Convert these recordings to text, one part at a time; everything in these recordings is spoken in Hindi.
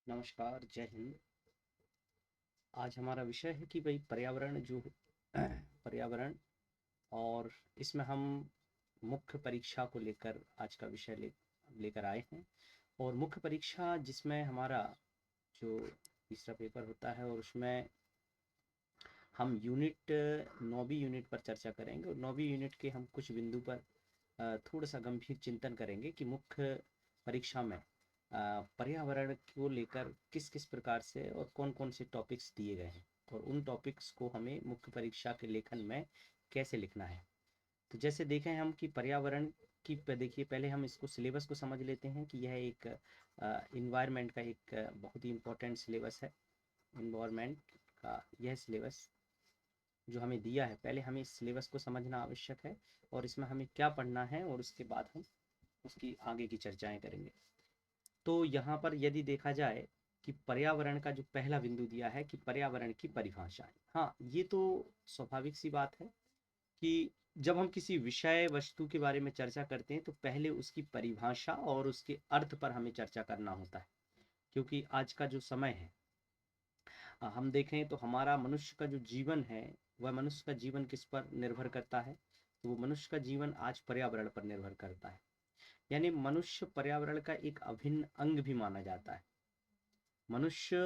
नमस्कार, जय हिंद। आज हमारा विषय है कि भाई पर्यावरण जो पर्यावरण, और इसमें हम मुख्य परीक्षा को लेकर आज का विषय लेकर आए हैं। और मुख्य परीक्षा जिसमें हमारा जो तीसरा पेपर होता है, और उसमें हम यूनिट 9वीं यूनिट पर चर्चा करेंगे। और 9वीं यूनिट के हम कुछ बिंदु पर थोड़ा सा गंभीर चिंतन करेंगे कि मुख्य परीक्षा में पर्यावरण को लेकर किस किस प्रकार से और कौन कौन से टॉपिक्स दिए गए हैं, और उन टॉपिक्स को हमें मुख्य परीक्षा के लेखन में कैसे लिखना है। तो जैसे देखें हम कि पर्यावरण की देखिए, पहले हम इसको सिलेबस को समझ लेते हैं कि यह एक इन्वायरमेंट का एक बहुत ही इम्पोर्टेंट सिलेबस है। इन्वायरमेंट का यह सिलेबस जो हमें दिया है, पहले हमें इस सिलेबस को समझना आवश्यक है, और इसमें हमें क्या पढ़ना है, और उसके बाद हम उसकी आगे की चर्चाएं करेंगे। तो यहाँ पर यदि देखा जाए कि पर्यावरण का जो पहला बिंदु दिया है कि पर्यावरण की परिभाषा, हाँ, ये तो स्वाभाविक सी बात है कि जब हम किसी विषय वस्तु के बारे में चर्चा करते हैं तो पहले उसकी परिभाषा और उसके अर्थ पर हमें चर्चा करना होता है। क्योंकि आज का जो समय है, हम देखें तो हमारा मनुष्य का जो जीवन है, वह मनुष्य का जीवन किस पर निर्भर करता है, तो वो मनुष्य का जीवन आज पर्यावरण पर निर्भर करता है। यानी मनुष्य पर्यावरण का एक अभिन्न अंग भी माना जाता है। मनुष्य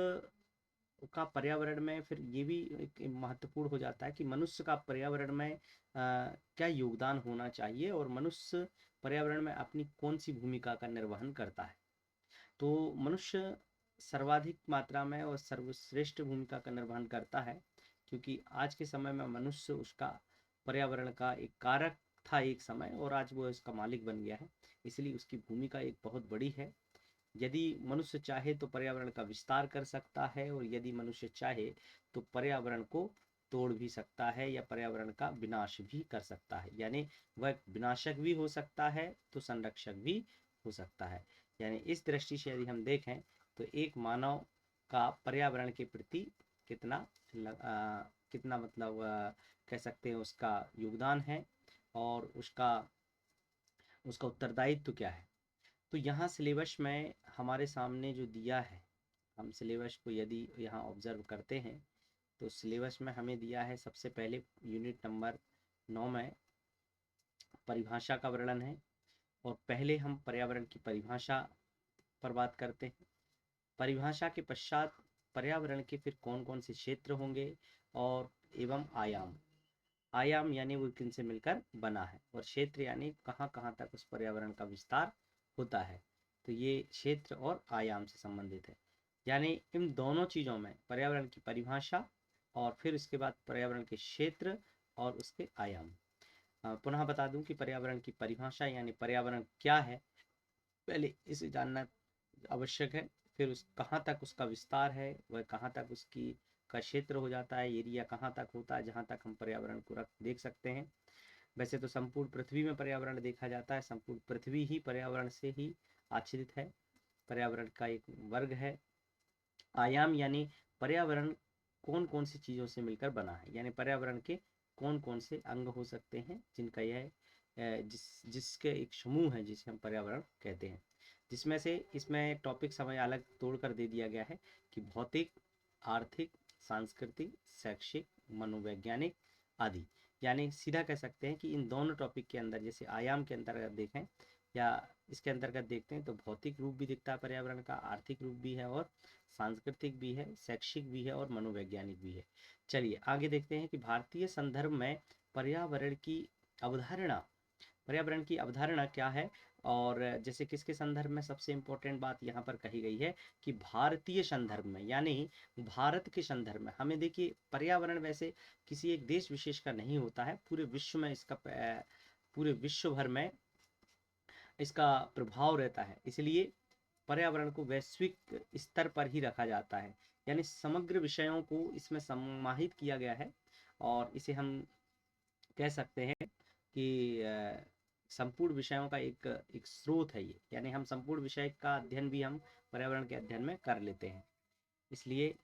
का पर्यावरण में फिर ये भी एक महत्वपूर्ण हो जाता है कि मनुष्य का पर्यावरण में क्या योगदान होना चाहिए, और मनुष्य पर्यावरण में अपनी कौन सी भूमिका का निर्वहन करता है। तो मनुष्य सर्वाधिक मात्रा में और सर्वश्रेष्ठ भूमिका का निर्वहन करता है, क्योंकि आज के समय में मनुष्य उसका पर्यावरण का एक कारक था एक समय, और आज वो इसका मालिक बन गया है। इसलिए उसकी भूमिका एक बहुत बड़ी है। यदि मनुष्य चाहे तो पर्यावरण का विस्तार कर सकता है, और यदि मनुष्य चाहे तो पर्यावरण को तोड़ भी सकता है या पर्यावरण का विनाश भी कर सकता है। यानी वह विनाशक भी हो सकता है तो संरक्षक भी हो सकता है। यानी इस दृष्टि से यदि हम देखें तो एक मानव का पर्यावरण के प्रति कितना कितना मतलब कह सकते हैं उसका योगदान है, और उसका उसका उत्तरदायित्व क्या है। तो यहाँ सिलेबस में हमारे सामने जो दिया है, हम सिलेबस को यदि यहाँ ऑब्जर्व करते हैं तो सिलेबस में हमें दिया है सबसे पहले यूनिट नंबर 9 में परिभाषा का वर्णन है। और पहले हम पर्यावरण की परिभाषा पर बात करते हैं। परिभाषा के पश्चात पर्यावरण के फिर कौन कौन से क्षेत्र होंगे, और एवं आयाम। आयाम यानी वो किन से मिलकर बना है, और क्षेत्र यानी कहाँ कहाँ तक उस पर्यावरण का विस्तार होता है। तो ये क्षेत्र और आयाम से संबंधित है। यानी इन दोनों चीज़ों में पर्यावरण की परिभाषा, और फिर उसके बाद पर्यावरण के क्षेत्र और उसके आयाम। पुनः बता दूं कि पर्यावरण की परिभाषा यानी पर्यावरण क्या है, पहले इसे जानना आवश्यक है। फिर उस कहाँ तक उसका विस्तार है, वह कहाँ तक उसकी का क्षेत्र हो जाता है, एरिया कहाँ तक होता है जहाँ तक हम पर्यावरण को रख देख सकते हैं। वैसे तो संपूर्ण पृथ्वी में पर्यावरण देखा जाता है, संपूर्ण पृथ्वी ही पर्यावरण से ही आच्छादित है, पर्यावरण का एक वर्ग है। आयाम यानी पर्यावरण कौन कौन सी चीज़ों से मिलकर बना है, यानी पर्यावरण के कौन कौन से अंग हो सकते हैं जिनका यह जिसके एक समूह है जिसे हम पर्यावरण कहते हैं। जिसमें से इसमें टॉपिक समय अलग तोड़कर दे दिया गया है कि भौतिक, आर्थिक, सांस्कृतिक, शैक्षिक, मनोवैज्ञानिक आदि। यानी सीधा कह सकते हैं कि इन दोनों टॉपिक के अंदर, जैसे आयाम के अंतर्गत देखें या इसके अंतर्गत देखते हैं, तो भौतिक रूप भी दिखता है पर्यावरण का, आर्थिक रूप भी है, और सांस्कृतिक भी है, शैक्षिक भी है, और मनोवैज्ञानिक भी है। चलिए आगे देखते हैं कि भारतीय संदर्भ में पर्यावरण की अवधारणा पर्यावरण की अवधारणा क्या है। और जैसे किसके संदर्भ में, सबसे इंपॉर्टेंट बात यहाँ पर कही गई है कि भारतीय संदर्भ में, यानी भारत के संदर्भ में। हमें देखिए, पर्यावरण वैसे किसी एक देश विशेष का नहीं होता है, पूरे विश्व में इसका पूरे विश्व भर में इसका प्रभाव रहता है। इसलिए पर्यावरण को वैश्विक स्तर पर ही रखा जाता है, यानी समग्र विषयों को इसमें समाहित किया गया है। और इसे हम कह सकते हैं कि संपूर्ण विषयों का एक एक स्रोत है ये, यानी हम संपूर्ण विषय का अध्ययन भी हम पर्यावरण के अध्ययन में कर लेते हैं। इसलिए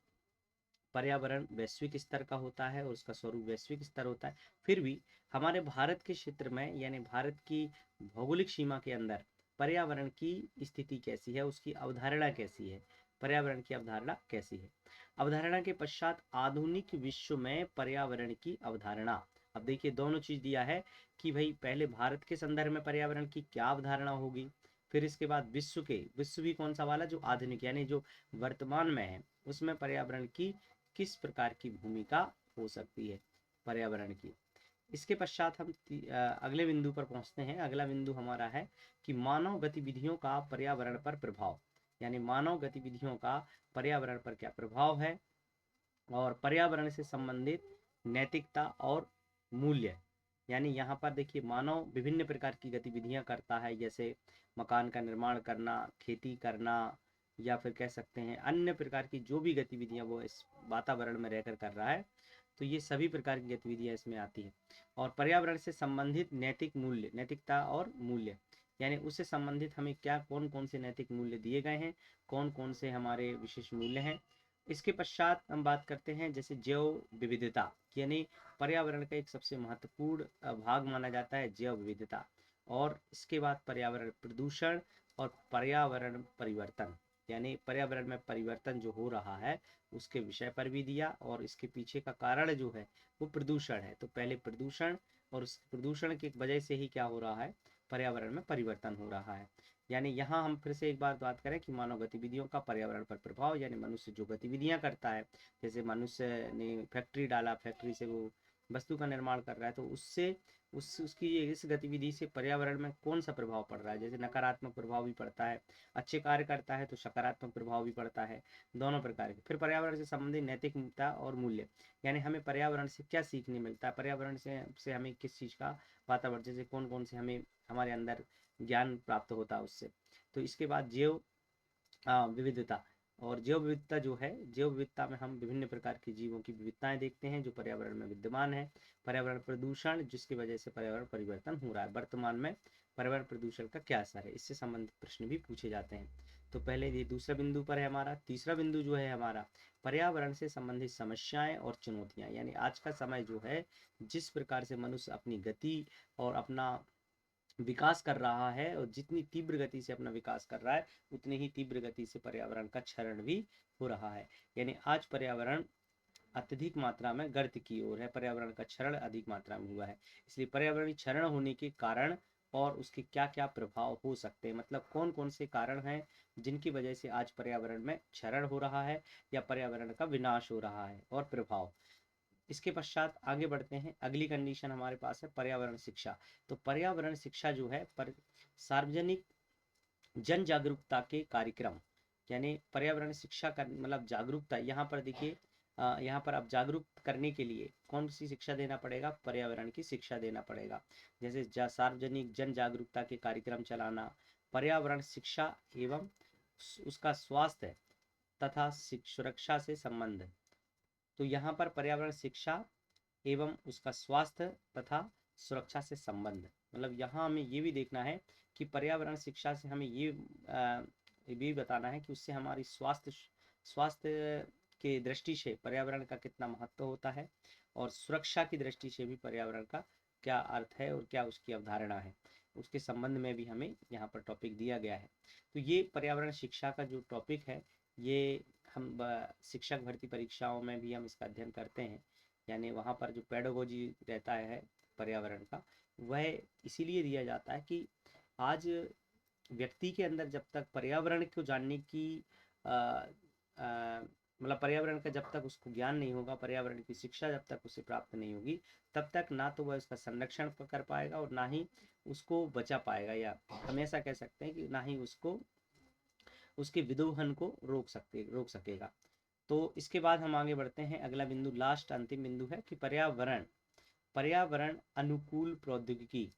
पर्यावरण वैश्विक स्तर का होता है और उसका स्वरूप वैश्विक स्तर होता है। फिर भी हमारे भारत के क्षेत्र में, यानी भारत की भौगोलिक सीमा के अंदर पर्यावरण की स्थिति कैसी है, उसकी अवधारणा कैसी है, पर्यावरण की अवधारणा कैसी है। अवधारणा के पश्चात आधुनिक विश्व में पर्यावरण की अवधारणा। अब देखिए दोनों चीज दिया है कि भाई पहले भारत के संदर्भ में पर्यावरण की क्या अवधारणा होगी, फिर इसके बाद विश्व भी कौन सा वाला, जो आधुनिक यानी जो वर्तमान में है, उसमें पर्यावरण की किस प्रकार की भूमिका हो सकती है पर्यावरण की। इसके पश्चात हम अगले बिंदु पर पहुंचते हैं। अगला बिंदु हमारा है कि मानव गतिविधियों का पर्यावरण पर प्रभाव, यानी मानव गतिविधियों का पर्यावरण पर क्या प्रभाव है, और पर्यावरण से संबंधित नैतिकता और मूल्य। यानी यहाँ पर देखिए मानव विभिन्न प्रकार की गतिविधियां करता है, जैसे मकान का निर्माण करना, खेती करना, या फिर कह सकते हैं अन्य प्रकार की जो भी गतिविधियां वो इस वातावरण में रहकर कर रहा है, तो ये सभी प्रकार की गतिविधियां इसमें आती है। और पर्यावरण से संबंधित नैतिक मूल्य, नैतिकता और मूल्य, यानी उससे संबंधित हमें क्या कौन कौन से नैतिक मूल्य दिए गए हैं, कौन कौन से हमारे विशेष मूल्य हैं। इसके पश्चात हम बात करते हैं जैसे जैव विविधता, यानी पर्यावरण का एक सबसे महत्वपूर्ण भाग माना जाता है जैव विविधता। और इसके बाद पर्यावरण प्रदूषण और पर्यावरण परिवर्तन, यानी पर्यावरण में परिवर्तन जो हो रहा है उसके विषय पर भी दिया, और इसके पीछे का कारण जो है वो प्रदूषण है। तो पहले प्रदूषण, और उस प्रदूषण की वजह से ही क्या हो रहा है, पर्यावरण में परिवर्तन हो रहा है। यानी यहाँ हम फिर से एक बार बात करें कि मानव गतिविधियों का पर्यावरण पर प्रभाव, यानी मनुष्य जो गतिविधियां करता है, जैसे मनुष्य ने फैक्ट्री डाला, फैक्ट्री से वो वस्तु का निर्माण कर रहा है, तो उससे उसकी इस गतिविधि से पर्यावरण में कौन सा प्रभाव पड़ रहा है। जैसे नकारात्मक प्रभाव भी पड़ता है, अच्छे कार्य करता है तो सकारात्मक प्रभाव भी पड़ता है, दोनों प्रकार के। फिर पर्यावरण से संबंधित नैतिकता और मूल्य, यानी हमें पर्यावरण से क्या सीखने मिलता है, पर्यावरण से हमें किस चीज़ का वातावरण, जैसे कौन कौन से हमें हमारे अंदर ज्ञान प्राप्त होता है उससे। तो इसके बाद जैव विविधता, और जैव विविधता जो है, जैव विविधता में हम विभिन्न प्रकार की जीवों की विविधताएं देखते हैं जो पर्यावरण में विद्यमान है। पर्यावरण प्रदूषण, जिसकी वजह से पर्यावरण परिवर्तन हो रहा है, वर्तमान में पर्यावरण प्रदूषण का क्या असर है, इससे संबंधित प्रश्न भी पूछे जाते हैं। तो पहले ये दूसरा बिंदु पर है हमारा। तीसरा बिंदु जो है हमारा, पर्यावरण से संबंधित समस्याएं और चुनौतियां, यानी आज का समय जो है जिस प्रकार से मनुष्य अपनी गति और अपना विकास कर रहा है, और जितनी तीव्र गति से अपना विकास कर रहा है उतनी ही तीव्र गति से पर्यावरण का क्षरण भी हो रहा है। यानी आज पर्यावरण अत्यधिक मात्रा में गर्त की ओर है, पर्यावरण का क्षरण अधिक मात्रा में हुआ है। इसलिए पर्यावरणीय क्षरण होने के कारण और उसके क्या क्या प्रभाव हो सकते हैं, मतलब कौन कौन से कारण हैं जिनकी वजह से आज पर्यावरण में क्षरण हो रहा है या पर्यावरण का विनाश हो रहा है, और प्रभाव। इसके पश्चात आगे बढ़ते हैं। अगली कंडीशन हमारे पास है पर्यावरण शिक्षा। तो पर्यावरण शिक्षा जो है सार्वजनिक जन जागरूकता के कार्यक्रम, यानी पर्यावरण शिक्षा का मतलब जागरूकता। यहाँ पर देखिए यहाँ पर अब जागरूक करने के लिए कौन सी शिक्षा देना पड़ेगा, पर्यावरण की शिक्षा देना पड़ेगा। जैसे सार्वजनिक जन जागरूकता के कार्यक्रम चलाना, पर्यावरण शिक्षा एवं उसका स्वास्थ्य तथा सुरक्षा से संबंध। तो यहाँ पर पर्यावरण शिक्षा एवं उसका स्वास्थ्य तथा सुरक्षा से संबंध, मतलब यहाँ हमें ये भी देखना है कि पर्यावरण शिक्षा से हमें ये भी बताना है कि उससे हमारी स्वास्थ्य के दृष्टि से पर्यावरण का कितना महत्व होता है, और सुरक्षा की दृष्टि से भी पर्यावरण का क्या अर्थ है और क्या उसकी अवधारणा है, उसके संबंध में भी हमें यहाँ पर टॉपिक दिया गया है। तो ये पर्यावरण शिक्षा का जो टॉपिक है, ये हम शिक्षक भर्ती परीक्षाओं में भी हम इसका अध्ययन करते हैं। यानी वहाँ पर जो पेडागोजी रहता है पर्यावरण का, वह इसीलिए दिया जाता है कि आज व्यक्ति के अंदर जब तक पर्यावरण को जानने की मतलब पर्यावरण का जब तक उसको ज्ञान नहीं होगा, पर्यावरण की शिक्षा जब तक उसे प्राप्त नहीं होगी, तब तक ना तो वह उसका संरक्षण कर पाएगा और ना ही उसको बचा पाएगा, या हम ऐसा कह सकते हैं कि ना ही उसको उसके विदोहन को रोक सकेगा। तो इसके बाद हम आगे बढ़ते हैं। अगला बिंदु लास्ट अंतिम बिंदु है कि पर्यावरण अनुकूल प्रौद्योगिकी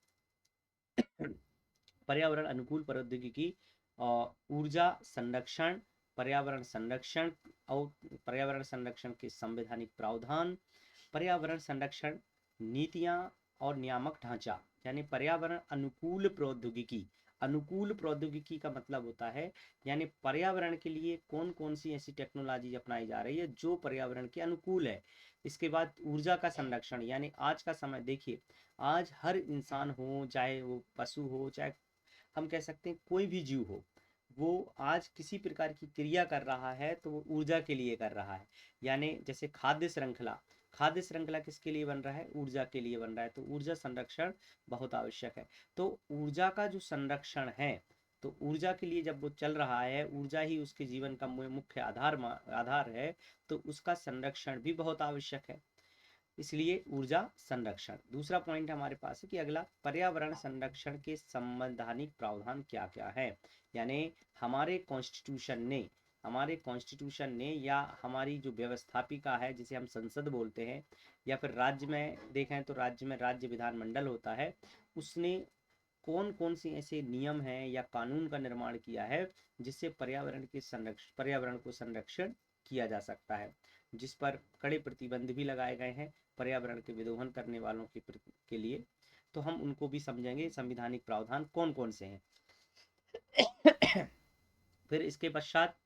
पर्यावरण अनुकूल प्रौद्योगिकी और ऊर्जा संरक्षण, पर्यावरण संरक्षण और पर्यावरण संरक्षण के संवैधानिक प्रावधान, पर्यावरण संरक्षण नीतियां और नियामक ढांचा। यानी पर्यावरण अनुकूल प्रौद्योगिकी, अनुकूल प्रौद्योगिकी का मतलब होता है यानी पर्यावरण के लिए कौन कौन सी ऐसी टेक्नोलॉजी अपनाई जा रही है जो पर्यावरण के अनुकूल है। इसके बाद ऊर्जा का संरक्षण, यानी आज का समय देखिए, आज हर इंसान हो, चाहे वो पशु हो, चाहे हम कह सकते हैं कोई भी जीव हो, वो आज किसी प्रकार की क्रिया कर रहा है तो वो ऊर्जा के लिए कर रहा है। यानी जैसे खाद्य श्रृंखला किसके लिए बन रहा है? ऊर्जा के लिए बन रहा है। तो ऊर्जा संरक्षण बहुत आवश्यक है। तो ऊर्जा का जो संरक्षण है, तो ऊर्जा के लिए जब वो चल रहा है, ऊर्जा ही उसके जीवन का मुख्य आधार है, तो उसका संरक्षण भी बहुत आवश्यक है। इसलिए ऊर्जा संरक्षण। दूसरा पॉइंट हमारे पास है कि अगला, पर्यावरण संरक्षण के संवैधानिक प्रावधान क्या क्या है। यानी हमारे कॉन्स्टिट्यूशन ने या हमारी जो व्यवस्थापिका है जिसे हम संसद बोलते हैं, या फिर राज्य में देखें तो राज्य में राज्य विधानमंडल होता है, उसने कौन कौन से ऐसे नियम हैं या कानून का निर्माण किया है जिससे पर्यावरण को संरक्षण किया जा सकता है, जिस पर कड़े प्रतिबंध भी लगाए गए हैं पर्यावरण के विदोहन करने वालों के लिए। तो हम उनको भी समझेंगे, संविधानिक प्रावधान कौन कौन से हैं। फिर इसके पश्चात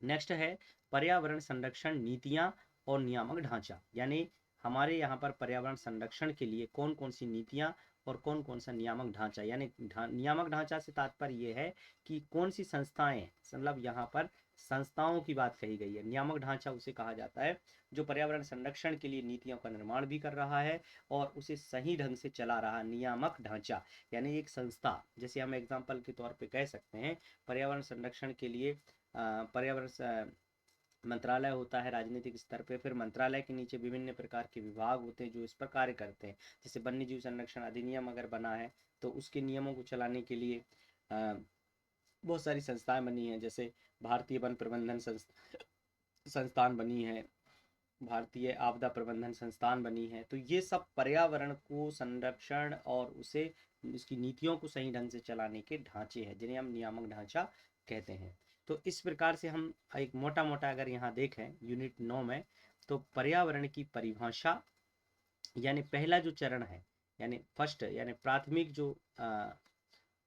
नेक्स्ट है पर्यावरण संरक्षण नीतियां और नियामक ढांचा। यानी हमारे यहाँ पर पर्यावरण संरक्षण के लिए कौन कौन सी नीतियां और कौन कौन सा नियामक ढांचा। यानी नियामक ढांचा से तात्पर्य ये है कि कौन सी संस्थाएं, मतलब यहाँ पर संस्थाओं की बात कही गई है। नियामक ढांचा उसे कहा जाता है जो पर्यावरण संरक्षण के लिए नीतियों का निर्माण भी कर रहा है और उसे सही ढंग से चला रहा। नियामक ढांचा यानी एक संस्था, जैसे हम एग्जाम्पल के तौर पे कह सकते हैं पर्यावरण संरक्षण के लिए पर्यावरण मंत्रालय होता है राजनीतिक स्तर पे। फिर मंत्रालय के नीचे विभिन्न प्रकार के विभाग होते हैं जो इस पर कार्य करते हैं। जैसे वन्य जीव संरक्षण अधिनियम अगर बना है तो उसके नियमों को चलाने के लिए बहुत सारी संस्थाएं बनी हैं। जैसे भारतीय वन प्रबंधन संस्थान बनी है, भारतीय आपदा प्रबंधन संस्थान बनी है। तो ये सब पर्यावरण को संरक्षण और उसे उसकी नीतियों को सही ढंग से चलाने के ढांचे हैं जिन्हें हम नियामक ढांचा कहते हैं। तो इस प्रकार से हम एक मोटा मोटा अगर यहाँ देखें यूनिट 9 में, तो पर्यावरण की परिभाषा यानी पहला जो चरण है, यानी फर्स्ट यानी प्राथमिक जो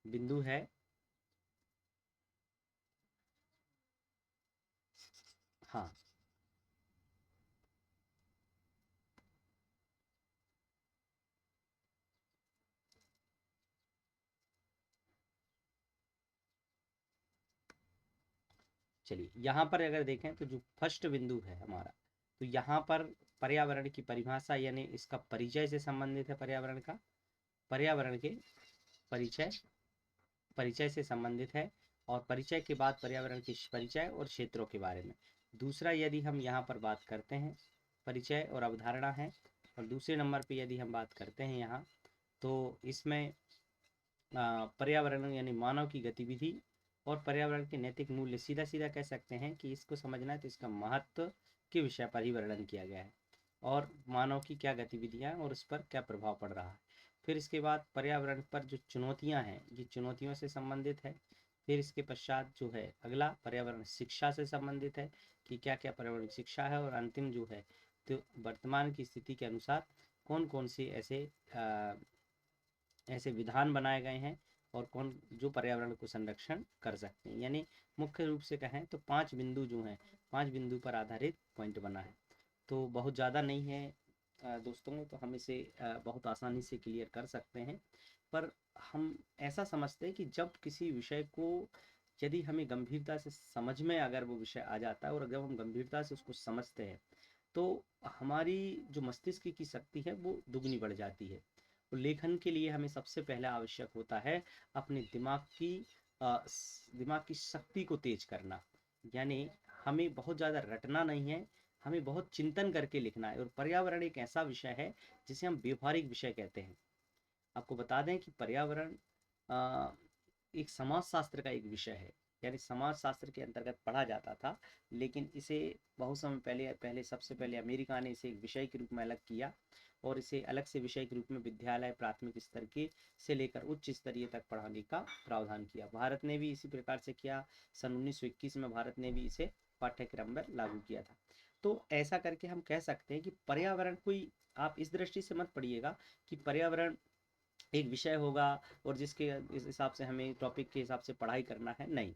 बिंदु है, हाँ चलिए यहाँ पर अगर देखें तो जो फर्स्ट बिंदु है हमारा, तो यहाँ पर पर्यावरण की परिभाषा यानी इसका परिचय से संबंधित है। पर्यावरण के परिचय परिचय से संबंधित है और परिचय के बाद पर्यावरण के परिचय और क्षेत्रों के बारे में। दूसरा यदि हम यहाँ पर बात करते हैं, परिचय और अवधारणा है। और दूसरे नंबर पे यदि हम बात करते हैं यहाँ, तो इसमें पर्यावरण यानी मानव की गतिविधि और पर्यावरण के नैतिक मूल्य, सीधा सीधा कह सकते हैं कि इसको समझना है तो इसका महत्व के विषय पर ही वर्णन किया गया है और मानव की क्या गतिविधियां और उस पर क्या प्रभाव पड़ रहा है। फिर इसके बाद पर्यावरण पर जो चुनौतियां हैं ये चुनौतियों से संबंधित है। फिर इसके पश्चात जो है अगला पर्यावरण शिक्षा से संबंधित है कि क्या क्या पर्यावरण शिक्षा है। और अंतिम जो है तो वर्तमान की स्थिति के अनुसार कौन कौन से ऐसे विधान बनाए गए हैं और कौन जो पर्यावरण को संरक्षण कर सकते हैं। यानी मुख्य रूप से कहें तो 5 बिंदु जो हैं, 5 बिंदु पर आधारित पॉइंट बना है। तो बहुत ज़्यादा नहीं है दोस्तों, तो हम इसे बहुत आसानी से क्लियर कर सकते हैं। पर हम ऐसा समझते हैं कि जब किसी विषय को यदि हमें गंभीरता से समझ में अगर वो विषय आ जाता है और जब हम गंभीरता से उसको समझते हैं तो हमारी जो मस्तिष्क की शक्ति है वो दुगनी बढ़ जाती है। तो लेखन के लिए हमें सबसे पहले आवश्यक होता है अपने दिमाग की शक्ति को तेज करना। यानी हमें बहुत ज़्यादा रटना नहीं है, हमें बहुत चिंतन करके लिखना है। और पर्यावरण एक ऐसा विषय है जिसे हम व्यवहारिक विषय कहते हैं। आपको बता दें कि पर्यावरण एक समाज शास्त्र का एक विषय है, यानी समाज शास्त्र के अंतर्गत पढ़ा जाता था। लेकिन इसे बहुत समय पहले सबसे पहले अमेरिका ने इसे एक विषय के रूप में अलग किया और इसे अलग से विषय के रूप में विद्यालय प्राथमिक स्तर के से लेकर उच्च स्तरीय तक पढ़ाने का प्रावधान किया। भारत ने भी इसी प्रकार से किया। सन 1921 में भारत ने भी इसे पाठ्यक्रम में लागू किया था। तो ऐसा करके हम कह सकते हैं कि पर्यावरण कोई, आप इस दृष्टि से मत पढ़िएगा कि पर्यावरण एक विषय होगा और जिसके इस हिसाब से हमें टॉपिक के हिसाब से पढ़ाई करना है, नहीं।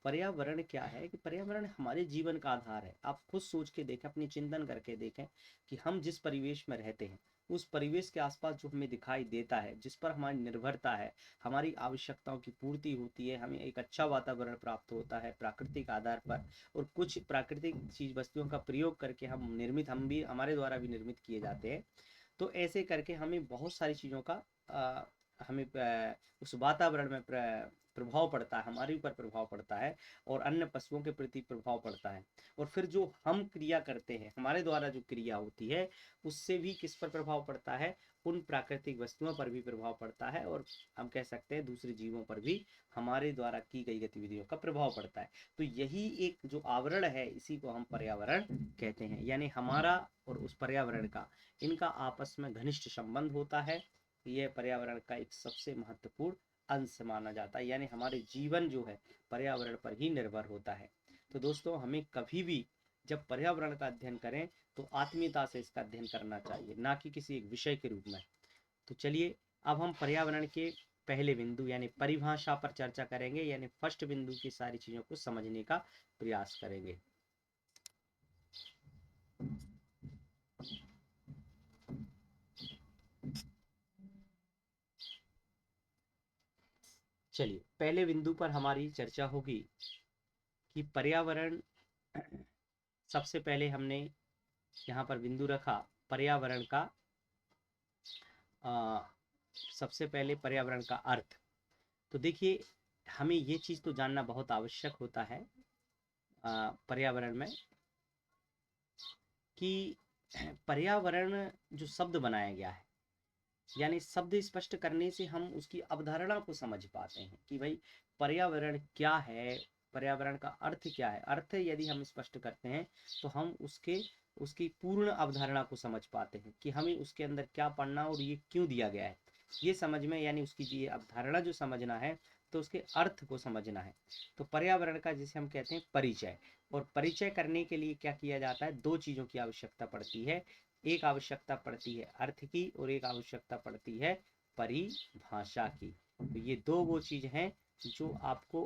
पर्यावरण क्या है कि पर्यावरण हमारे जीवन का आधार है। आप खुद सोच के देखें, अपनी चिंतन करके देखें कि हम जिस परिवेश में रहते हैं उस परिवेश के आसपास जो हमें दिखाई देता है, जिस पर हमारी निर्भरता है, हमारी आवश्यकताओं की पूर्ति होती है, हमें एक अच्छा वातावरण प्राप्त होता है प्राकृतिक आधार पर, और कुछ प्राकृतिक चीज वस्तुओं का प्रयोग करके हम भी हमारे द्वारा भी निर्मित किए जाते हैं। तो ऐसे करके हमें बहुत सारी चीज़ों का हमें उस वातावरण में प्रभाव पड़ता है, हमारे ऊपर प्रभाव पड़ता है और अन्य पशुओं के प्रति प्रभाव पड़ता है। और फिर जो हम क्रिया करते हैं, हमारे द्वारा जो क्रिया होती है, उससे भी किस पर प्रभाव पड़ता है, उन प्राकृतिक वस्तुओं पर भी प्रभाव पड़ता है, और हम कह सकते हैं दूसरे जीवों पर भी हमारे द्वारा की गई गतिविधियों का प्रभाव पड़ता है। तो यही एक जो आवरण है, इसी को हम पर्यावरण कहते हैं। यानी हमारा और उस पर्यावरण का, इनका आपस में घनिष्ठ संबंध होता है। यह पर्यावरण का एक सबसे महत्वपूर्ण अंश माना जाता है। यानी हमारे जीवन जो है पर्यावरण पर ही निर्भर होता है। तो दोस्तों, हमें कभी भी जब पर्यावरण का अध्ययन करें तो आत्मीयता से इसका अध्ययन करना चाहिए, ना कि किसी एक विषय के रूप में। तो चलिए, अब हम पर्यावरण के पहले बिंदु यानी परिभाषा पर चर्चा करेंगे, यानी फर्स्ट बिंदु की सारी चीजों को समझने का प्रयास करेंगे। चलिए, पहले बिंदु पर हमारी चर्चा होगी कि पर्यावरण। सबसे पहले हमने यहाँ पर बिंदु रखा पर्यावरण का, सबसे पहले पर्यावरण का अर्थ। तो देखिए, हमें ये चीज़ तो जानना बहुत आवश्यक होता है पर्यावरण में, कि पर्यावरण जो शब्द बनाया गया है, यानी शब्द स्पष्ट करने से हम उसकी अवधारणा को समझ पाते हैं कि भाई पर्यावरण क्या है, पर्यावरण का अर्थ क्या है। अर्थ यदि हम स्पष्ट करते हैं तो हम उसकी पूर्ण अवधारणा को समझ पाते हैं कि हमें उसके अंदर क्या पढ़ना और ये क्यों दिया गया है, ये समझ में, यानी उसकी ये अवधारणा जो समझना है, तो उसके अर्थ को समझना है। तो पर्यावरण का जिसे हम कहते हैं परिचय, और परिचय करने के लिए क्या किया जाता है, दो चीज़ों की आवश्यकता पड़ती है। एक आवश्यकता पड़ती है अर्थ की और एक आवश्यकता पड़ती है परिभाषा की। तो ये दो वो चीज हैं जो आपको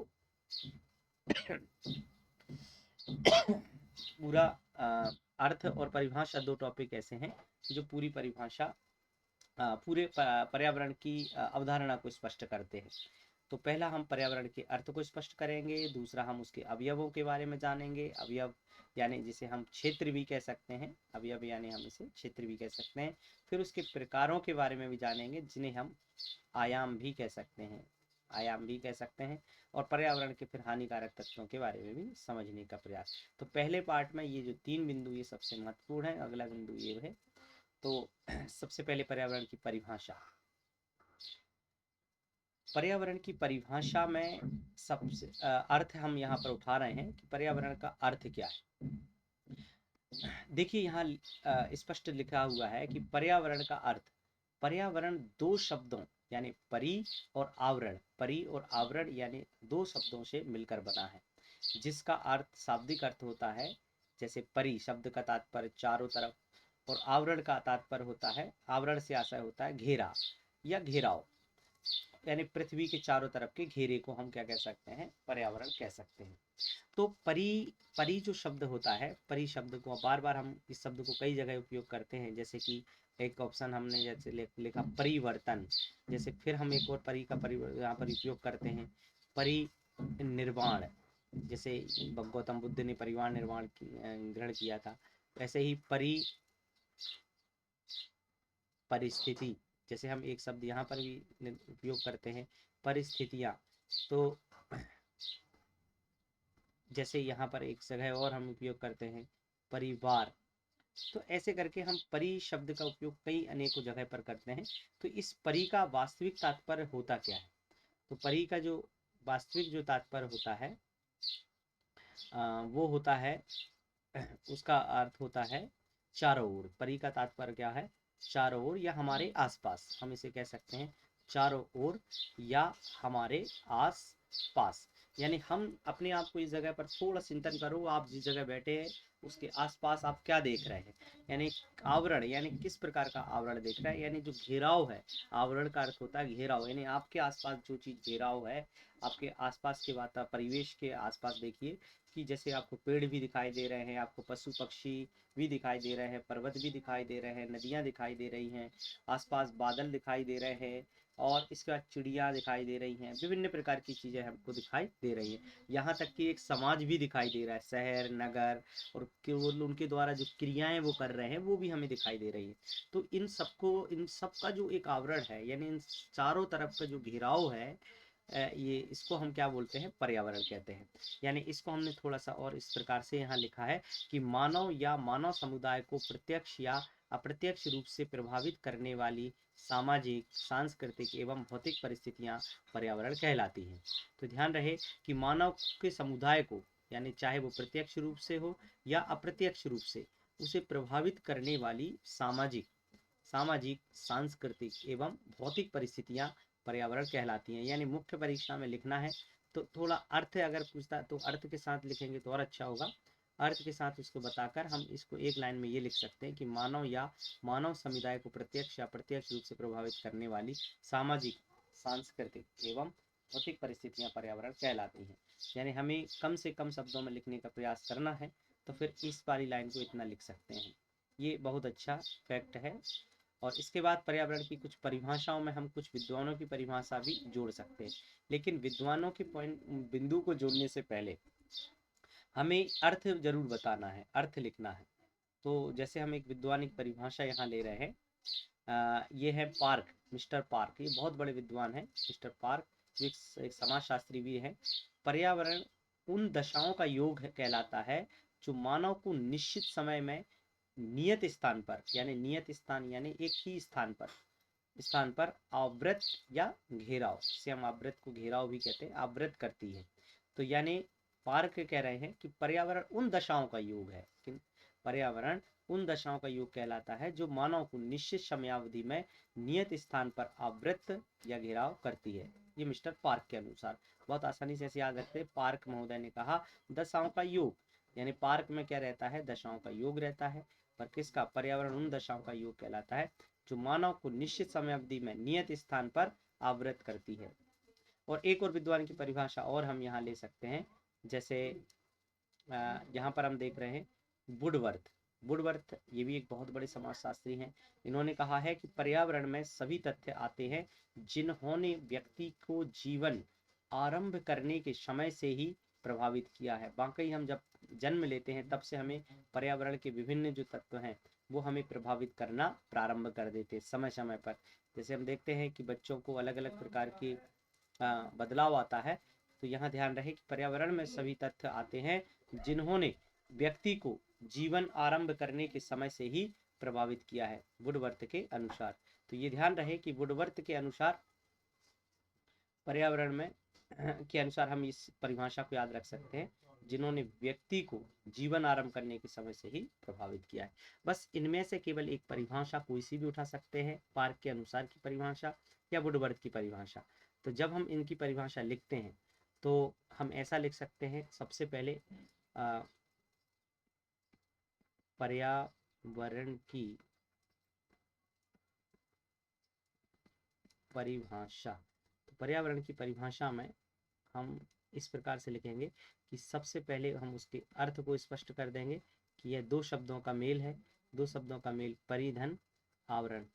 पूरा अर्थ और परिभाषा, दो टॉपिक ऐसे हैं जो पूरी परिभाषा, पूरे पर्यावरण की अवधारणा को स्पष्ट करते हैं। तो पहला हम पर्यावरण के अर्थ को स्पष्ट करेंगे, दूसरा हम उसके अवयवों के बारे में जानेंगे। अवयव यानी जिसे हम क्षेत्र भी कह सकते हैं, अवयव यानी हम इसे क्षेत्र भी कह सकते हैं। फिर उसके प्रकारों के बारे में भी जानेंगे, जिन्हें हम आयाम भी कह सकते हैं, आयाम भी कह सकते हैं। और पर्यावरण के फिर हानिकारक तत्वों के बारे में भी समझने का प्रयास। तो पहले पार्ट में ये जो 3 बिंदु, ये सबसे महत्वपूर्ण है। अगला बिंदु ये है। तो सबसे पहले पर्यावरण की परिभाषा। पर्यावरण की परिभाषा में सबसे अर्थ हम यहाँ पर उठा रहे हैं कि पर्यावरण का अर्थ क्या है। देखिए, यहाँ स्पष्ट लिखा हुआ है कि पर्यावरण का अर्थ, पर्यावरण दो शब्दों यानी परि और आवरण, परि और आवरण यानी दो शब्दों से मिलकर बना है, जिसका अर्थ, शाब्दिक अर्थ होता है, जैसे परि शब्द का तात्पर्य चारों तरफ, और आवरण का तात्पर्य होता है, आवरण से आशय होता है घेरा या घेराव, यानी पृथ्वी के चारों तरफ के घेरे को हम क्या कह सकते हैं, पर्यावरण कह सकते हैं। तो परी जो शब्द होता है, परी शब्द को बार बार हम इस शब्द को कई जगह उपयोग करते हैं, जैसे कि एक ऑप्शन हमने जैसे लिखा परिवर्तन, जैसे फिर हम एक और परी का यहाँ पर उपयोग करते हैं, परिनिर्वाण, जैसे गौतम बुद्ध ने परिवार निर्माण ग्रहण किया था। वैसे ही परिस्थिति, जैसे हम एक शब्द यहाँ पर भी उपयोग करते हैं, परिस्थितियाँ। तो जैसे यहाँ पर एक जगह और हम उपयोग करते हैं परिवार। तो ऐसे करके हम परि शब्द का उपयोग कई अनेकों जगह पर करते हैं। तो इस परि का वास्तविक तात्पर्य होता क्या है, तो परि का जो वास्तविक जो तात्पर्य होता है वो होता है, उसका अर्थ होता है चारों ओर। परि का तात्पर्य क्या है, चारों ओर या हमारे आसपास, हम इसे कह सकते हैं चारों ओर या हमारे आस पास। यानी हम अपने आप को इस जगह पर थोड़ा चिंतन करो, आप जिस जगह बैठे हैं उसके आसपास आप क्या देख रहे हैं, यानी आवरण, यानी किस प्रकार का आवरण देख रहे हैं, यानी जो घेराव है, आवरण का अर्थ होता है घेराव, यानी आपके आसपास जो चीज घेराव है, आपके आसपास के परिवेश के आसपास देखिए कि जैसे आपको पेड़ भी दिखाई दे रहे हैं, आपको पशु पक्षी भी दिखाई दे रहे हैं, पर्वत भी दिखाई दे रहे हैं, नदियाँ दिखाई दे रही हैं, आसपास बादल दिखाई दे रहे हैं, और इसके बाद चिड़िया दिखाई दे रही हैं, विभिन्न प्रकार की चीज़ें हमको दिखाई दे रही हैं। यहाँ तक कि एक समाज भी दिखाई दे रहा है, शहर नगर, और केवल उनके द्वारा जो क्रियाएं वो कर रहे हैं वो भी हमें दिखाई दे रही है। तो इन सब का जो एक आवरण है, यानी इन चारों तरफ का जो घेराव है, ये इसको हम क्या बोलते हैं, पर्यावरण कहते हैं। यानी इसको हमने थोड़ा सा और इस प्रकार से यहाँ लिखा है कि मानव या मानव समुदाय को प्रत्यक्ष या अप्रत्यक्ष रूप से प्रभावित करने वाली सामाजिक, सांस्कृतिक एवं भौतिक परिस्थितियां पर्यावरण कहलाती हैं। तो ध्यान रहे कि मानव के समुदाय को, यानी चाहे वो प्रत्यक्ष रूप से हो या अप्रत्यक्ष रूप से, उसे प्रभावित करने वाली सामाजिक सामाजिक सांस्कृतिक एवं भौतिक परिस्थितियां पर्यावरण कहलाती हैं। यानी मुख्य परीक्षा में लिखना है तो थोड़ा अर्थ अगर पूछता तो अर्थ के साथ लिखेंगे तो और अच्छा होगा। अर्थ के साथ उसको बताकर हम इसको एक लाइन में ये लिख सकते हैं कि मानव या मानव समुदाय को प्रत्यक्ष या अप्रत्यक्ष रूप से प्रभावित करने वाली सामाजिक, सांस्कृतिक एवं भौतिक परिस्थितियां पर्यावरण कहलाती हैं। यानी हमें कम से कम शब्दों में लिखने का प्रयास करना है, तो फिर इस वाली लाइन को इतना लिख सकते हैं। ये बहुत अच्छा फैक्ट है। और इसके बाद पर्यावरण की कुछ परिभाषाओं में हम कुछ विद्वानों की परिभाषा भी जोड़ सकते हैं, लेकिन विद्वानों के पॉइंट बिंदु को जोड़ने से पहले हमें अर्थ जरूर बताना है, अर्थ लिखना है। तो जैसे हम एक विद्वान की परिभाषा यहाँ ले रहे हैं, ये है पार्क, मिस्टर पार्क, ये बहुत बड़े विद्वान हैं मिस्टर पार्क, एक समाजशास्त्री भी है। पर्यावरण उन दशाओं का योग कहलाता है जो मानव को निश्चित समय में नियत स्थान पर, यानी नियत स्थान यानी एक ही स्थान पर आवृत या घेराव, जिसे हम आवृत को घेराव भी कहते हैं, आवृत करती है। तो यानी पार्क कह रहे हैं कि पर्यावरण उन दशाओं का योग है, कि पर्यावरण उन दशाओं का योग कहलाता है जो मानव को निश्चित समयावधि में नियत स्थान पर आवृत या घेराव करती है। ये मिस्टर पार्क के अनुसार बहुत आसानी से ऐसे याद रखते हैं। पार्क महोदय ने कहा दशाओं का योग, यानी पार्क में क्या रहता है, दशाओं का योग रहता है। पर किसका, पर्यावरण उन दशाओं का योग कहलाता है जो मानव को निश्चित समयावधि में नियत स्थान पर आवृत करती है। और एक और विद्वान की परिभाषा और हम यहाँ ले सकते हैं, जैसे यहाँ पर हम देख रहे हैं वुडवर्थ। वुडवर्थ ये भी एक बहुत बड़े समाजशास्त्री हैं। इन्होंने कहा है कि पर्यावरण में सभी तथ्य आते हैं जिन्होंने व्यक्ति को जीवन आरंभ करने के समय से ही प्रभावित किया है। वाकई हम जब जन्म लेते हैं तब से हमें पर्यावरण के विभिन्न जो तत्व हैं वो हमें प्रभावित करना प्रारंभ कर देते हैं समय समय पर। जैसे हम देखते हैं कि बच्चों को अलग अलग प्रकार के बदलाव आता है। तो यहाँ ध्यान रहे कि पर्यावरण में सभी तथ्य आते हैं जिन्होंने व्यक्ति को जीवन आरंभ करने के समय से ही प्रभावित किया है, वुडवर्थ के अनुसार। तो ये ध्यान रहे कि वुडवर्थ के अनुसार पर्यावरण में के अनुसार हम इस परिभाषा को याद रख सकते हैं, जिन्होंने व्यक्ति को जीवन आरंभ करने के समय से ही प्रभावित किया है। बस इनमें से केवल एक परिभाषा कोई सी भी उठा सकते हैं, पार्क के अनुसार की परिभाषा या वुडवर्थ की परिभाषा। तो जब हम इनकी परिभाषा लिखते हैं तो हम ऐसा लिख सकते हैं, सबसे पहले पर्यावरण की परिभाषा। तो पर्यावरण की परिभाषा में हम इस प्रकार से लिखेंगे कि सबसे पहले हम उसके अर्थ को स्पष्ट कर देंगे कि यह दो शब्दों का मेल है, दो शब्दों का मेल परिधन आवरण,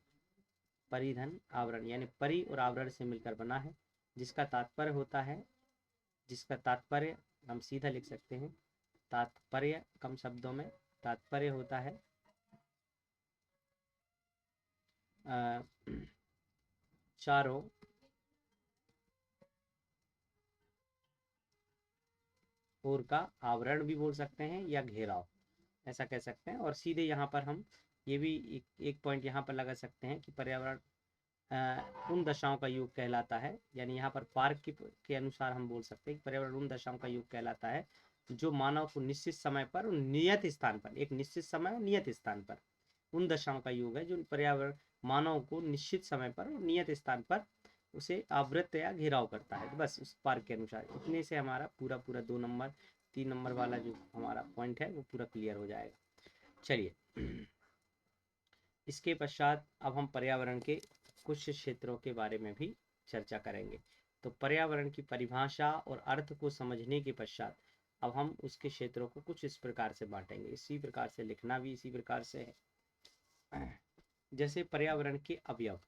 परिधन आवरण यानी परि और आवरण से मिलकर बना है, जिसका तात्पर्य होता है, जिसका तात्पर्य हम सीधा लिख सकते हैं, तात्पर्य कम शब्दों में तात्पर्य होता है चारों ओर का आवरण भी बोल सकते हैं या घेराव, ऐसा कह सकते हैं। और सीधे यहाँ पर हम ये भी एक पॉइंट यहाँ पर लगा सकते हैं कि पर्यावरण उन दशाओं का योग कहलाता है, यानी यहाँ पर पार्क के अनुसार हम बोल सकते हैं कि पर्यावरण उन दशाओं का योग कहलाता है जो मानव को निश्चित समय पर नियत स्थान पर, एक निश्चित समय नियत स्थान पर, उन दशाओं का योग है जो पर्यावरण मानव को निश्चित समय पर और नियत स्थान पर उसे आवृत या घेराव करता है। तो बस उस पार्क के अनुसार इतने से हमारा पूरा 2 नंबर 3 नंबर वाला जो हमारा पॉइंट है वो पूरा क्लियर हो जाएगा। चलिए इसके पश्चात अब हम पर्यावरण के कुछ क्षेत्रों के बारे में भी चर्चा करेंगे। तो पर्यावरण की परिभाषा और अर्थ को समझने के पश्चात अब हम उसके क्षेत्रों को कुछ इस प्रकार से बांटेंगे। इसी प्रकार से लिखना भी इसी प्रकार से है। जैसे पर्यावरण के अवयव।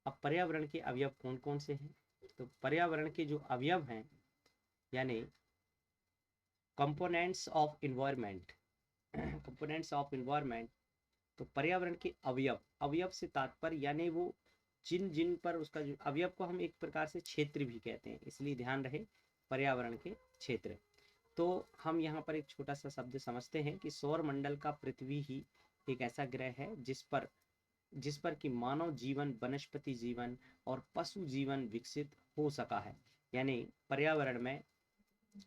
अब पर्यावरण के अवयव कौन कौन से हैं? तो पर्यावरण के जो अवयव हैं यानी components of environment, components of environment, तो पर्यावरण के अवयव, अवयव से तात्पर्य यानी वो जिन जिन पर उसका जो अवयव को हम एक प्रकार से क्षेत्र भी कहते हैं, इसलिए ध्यान रहे पर्यावरण के क्षेत्र। तो हम यहाँ पर एक छोटा सा शब्द समझते हैं कि सौर मंडल का पृथ्वी ही एक ऐसा ग्रह है जिस पर कि मानव जीवन, वनस्पति जीवन और पशु जीवन विकसित हो सका है। यानी पर्यावरण में,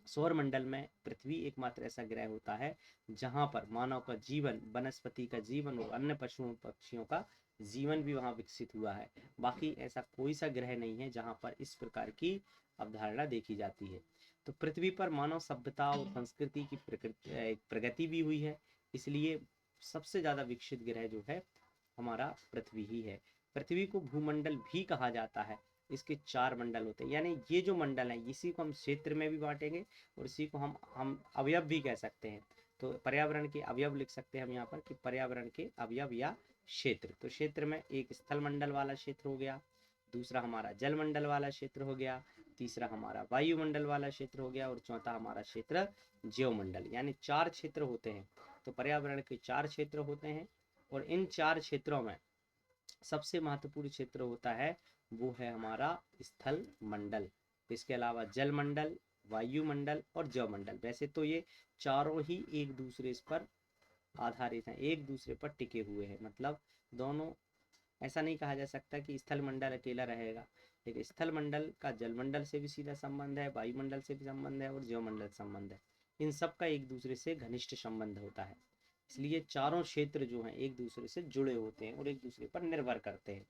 सौर मंडल में पृथ्वी एकमात्र ऐसा ग्रह होता है जहां पर मानव का जीवन, वनस्पति का जीवन और अन्य पशुओं पक्षियों का जीवन भी वहां विकसित हुआ है। बाकी ऐसा कोई सा ग्रह नहीं है जहां पर इस प्रकार की अवधारणा देखी जाती है। तो पृथ्वी पर मानव सभ्यता और संस्कृति की प्रगति भी हुई है, इसलिए सबसे ज्यादा विकसित ग्रह जो है हमारा पृथ्वी ही है। पृथ्वी को भूमंडल भी कहा जाता है। इसके 4 मंडल होते हैं, यानी ये जो मंडल है इसी को हम क्षेत्र में भी बांटेंगे और इसी को हम अवयव भी कह सकते हैं। तो पर्यावरण के अवयव लिख सकते हैं हम यहाँ पर कि पर्यावरण के अवयव या क्षेत्र। तो क्षेत्र में एक स्थल मंडल वाला क्षेत्र हो गया, दूसरा हमारा जल मंडल वाला क्षेत्र हो गया, तीसरा हमारा वायुमंडल वाला क्षेत्र हो गया और चौथा हमारा क्षेत्र ज्योमंडल। यानी 4 क्षेत्र होते हैं। तो पर्यावरण के 4 क्षेत्र होते हैं और इन 4 क्षेत्रों में सबसे महत्वपूर्ण क्षेत्र होता है वो है हमारा स्थल मंडल। इसके अलावा जल मंडल, वायुमंडल और ज्योमंडल। वैसे तो ये चारों ही एक दूसरे पर आधारित हैं, एक दूसरे पर टिके हुए हैं। मतलब दोनों, ऐसा नहीं कहा जा सकता कि स्थल मंडल अकेला रहेगा, लेकिन स्थल मंडल का जल मंडल से भी सीधा संबंध है, वायुमंडल से भी संबंध है और ज्योमंडल संबंध है। इन सब का एक दूसरे से घनिष्ठ संबंध होता है, इसलिए चारों क्षेत्र जो हैं एक दूसरे से जुड़े होते हैं और एक दूसरे पर निर्भर करते हैं।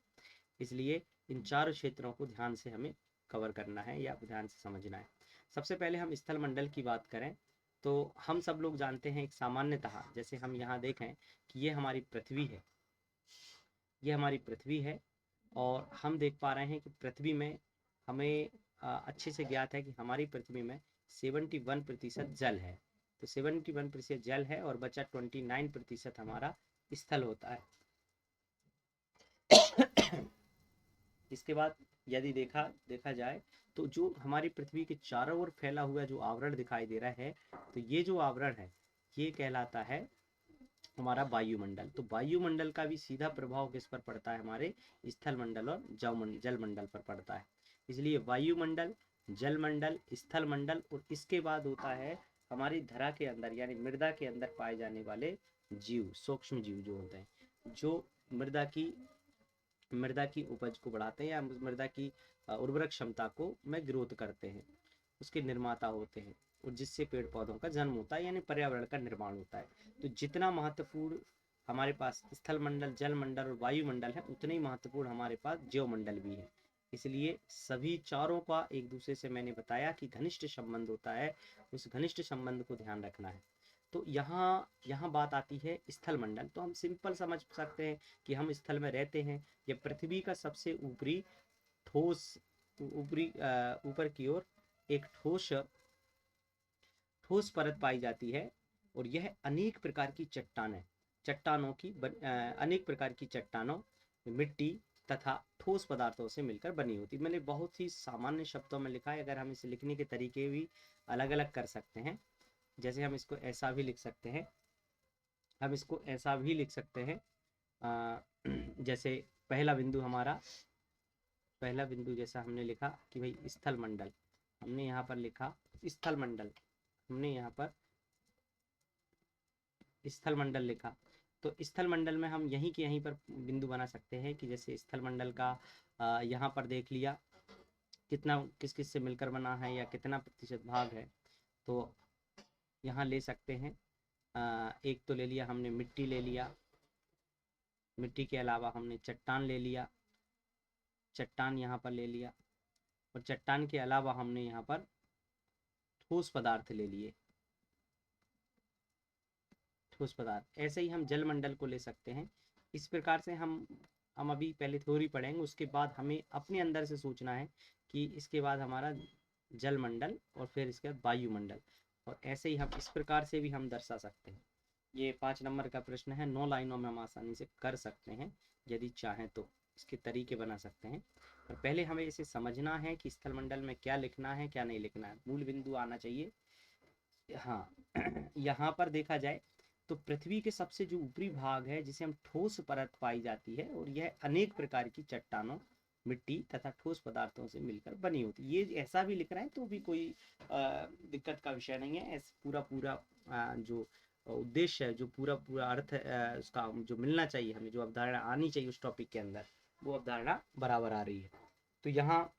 इसलिए इन 4 क्षेत्रों को ध्यान से हमें कवर करना है या ध्यान से समझना है। सबसे पहले हम स्थल मंडल की बात करें तो हम सब लोग जानते हैं एक सामान्यतः, जैसे हम यहाँ देखें कि ये हमारी पृथ्वी है, ये हमारी पृथ्वी है और हम देख पा रहे हैं कि पृथ्वी में हमें अच्छे से ज्ञात है कि हमारी पृथ्वी में 71% जल है। तो 71% जल है और बचा 29% हमारा स्थल होता है। इसके बाद यदि देखा जाए तो जो हमारी पृथ्वी के चारों ओर फैला हुआ जो आवरण दिखाई दे रहा है, तो ये जो आवरण है ये कहलाता है हमारा वायुमंडल। तो वायुमंडल का भी सीधा प्रभाव किस पर पड़ता है? हमारे स्थल मंडल और जल मंडल पर पड़ता है। इसलिए वायुमंडल, जल मंडल, स्थल मंडल और इसके बाद होता है हमारी धरा के अंदर यानी मृदा के अंदर पाए जाने वाले जीव, सूक्ष्म जीव जो होते हैं, जो मृदा की उपज को बढ़ाते हैं या मृदा की उर्वरक क्षमता को में ग्रोथ करते हैं, उसके निर्माता होते हैं और जिससे पेड़ पौधों का जन्म होता है यानी पर्यावरण का निर्माण होता है। तो जितना महत्वपूर्ण हमारे पास स्थल मंडल, जल मंडल और वायुमंडल है, उतने ही महत्वपूर्ण हमारे पास ज्योमंडल भी है। इसलिए सभी चारों का एक दूसरे से मैंने बताया कि घनिष्ठ संबंध होता है, उस घनिष्ठ संबंध को ध्यान रखना है। तो यहाँ बात आती है स्थल मंडल। तो हम सिंपल समझ सकते हैं कि हम स्थल में रहते हैं। यह पृथ्वी का सबसे ऊपरी ठोस, ऊपर की ओर एक ठोस परत पाई जाती है और यह अनेक प्रकार की अनेक प्रकार की चट्टानों, मिट्टी तथा ठोस पदार्थों से मिलकर बनी होती है। मैंने बहुत ही सामान्य शब्दों में लिखा है, अगर हम इसे लिखने के तरीके भी अलग अलग कर सकते हैं। जैसे हम इसको ऐसा भी लिख सकते हैं, जैसे पहला बिंदु जैसा हमने लिखा कि भाई स्थल मंडल, हमने यहाँ पर लिखा स्थल मंडल, हमने यहाँ पर स्थल मंडल लिखा। तो स्थल मंडल में हम यहीं के यहीं पर बिंदु बना सकते हैं कि जैसे स्थल मंडल का यहाँ पर देख लिया कितना किस किस से मिलकर बना है या कितना प्रतिशत भाग है, तो यहाँ ले सकते हैं। एक तो ले लिया हमने मिट्टी ले लिया, मिट्टी के अलावा हमने चट्टान ले लिया, चट्टान यहाँ पर ले लिया और चट्टान के अलावा हमने यहाँ पर ठोस पदार्थ ले लिए, ठोस पदार्थ। ऐसे ही हम जल मंडल को ले सकते हैं। इस प्रकार से हम हम अभी पहले थ्योरी पढ़ेंगे, उसके बाद हमें अपने अंदर से सोचना है कि इसके बाद हमारा जलमंडल और फिर इसके बाद वायुमंडल, और ऐसे ही हम इस प्रकार से भी हम दर्शा सकते हैं। ये 5 नंबर का प्रश्न है, 9 लाइनों में हम आसानी से कर सकते हैं यदि चाहें तो, इसके तरीके बना सकते हैं। पर पहले हमें इसे समझना है कि स्थलमंडल में क्या लिखना है क्या नहीं लिखना है, मूल बिंदु आना चाहिए। हाँ यहाँ पर देखा जाए तो पृथ्वी के सबसे जो ऊपरी भाग है जिसे हम ठोस परत पाई जाती है, और यह अनेक प्रकार की चट्टानों, मिट्टी तथा ठोस पदार्थों से मिलकर बनी होती है। ये ऐसा भी लिख रहा है तो भी कोई दिक्कत का विषय नहीं है। पूरा पूरा जो उद्देश्य है, जो पूरा पूरा अर्थ उसका जो मिलना चाहिए, हमें जो अवधारणा आनी चाहिए उस टॉपिक के अंदर, वो अवधारणा बराबर आ रही है। तो यहाँ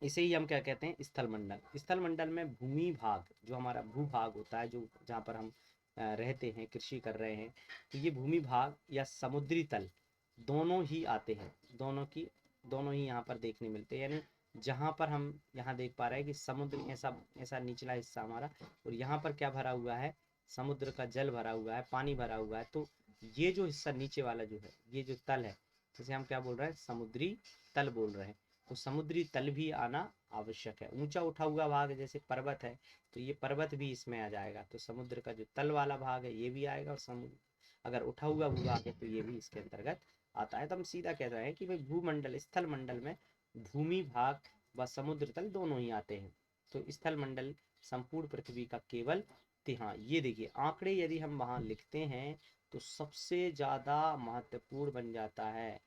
इसे ही हम क्या कहते हैं, स्थलमंडल। स्थलमंडल में भूमि भाग, जो हमारा भूभाग होता है, जो जहाँ पर हम रहते हैं, कृषि कर रहे हैं, तो ये भूमि भाग या समुद्री तल दोनों ही आते हैं, दोनों ही यहाँ पर देखने मिलते हैं। यानी जहाँ पर हम यहाँ देख पा रहे हैं कि समुद्र ऐसा ऐसा निचला हिस्सा हमारा, और यहाँ पर क्या भरा हुआ है, समुद्र का जल भरा हुआ है, पानी भरा हुआ है। तो ये जो हिस्सा नीचे वाला जो है, ये जो तल है, जिसे हम क्या बोल रहे हैं, समुद्री तल बोल रहे हैं। तो समुद्री तल भी आना आवश्यक है। ऊंचा उठा हुआ भाग जैसे पर्वत है, तो ये पर्वत भी इसमें आ जाएगा। तो समुद्र का जो तल वाला भाग है ये भी आएगा, और समुद्र अगर उठा हुआ भूभाग है तो ये भी इसके अंतर्गत आता है। तो हम सीधा कह रहे हैं कि भाई भूमंडल, स्थल मंडल में भूमि भाग व समुद्र तल दोनों ही आते हैं। तो स्थल मंडल संपूर्ण पृथ्वी का केवल हाँ ये देखिए आंकड़े यदि हम वहां लिखते हैं तो सबसे ज्यादा महत्वपूर्ण बन जाता है।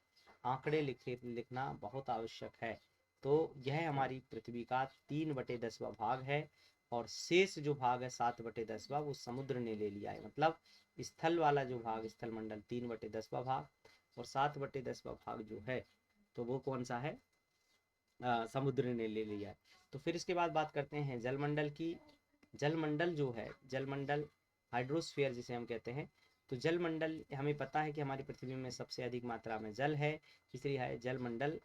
आंकड़े लिखना बहुत आवश्यक है। तो यह हमारी पृथ्वी का 3/10वां भाग है, और शेष जो भाग है 7/10वां वो समुद्र ने ले लिया है। मतलब स्थल वाला जो भाग, स्थल मंडल 3/10वां भाग, और 7/10वां भाग जो है तो वो कौन सा है, समुद्र ने ले लिया है। तो फिर इसके बाद बात करते हैं जलमंडल की। जलमंडल जो है, जलमंडल हाइड्रोस्फीयर जिसे हम कहते हैं, तो जलमंडल हमें पता है कि हमारी पृथ्वी में सबसे अधिक मात्रा में जल है, इसलिए है जलमंडल।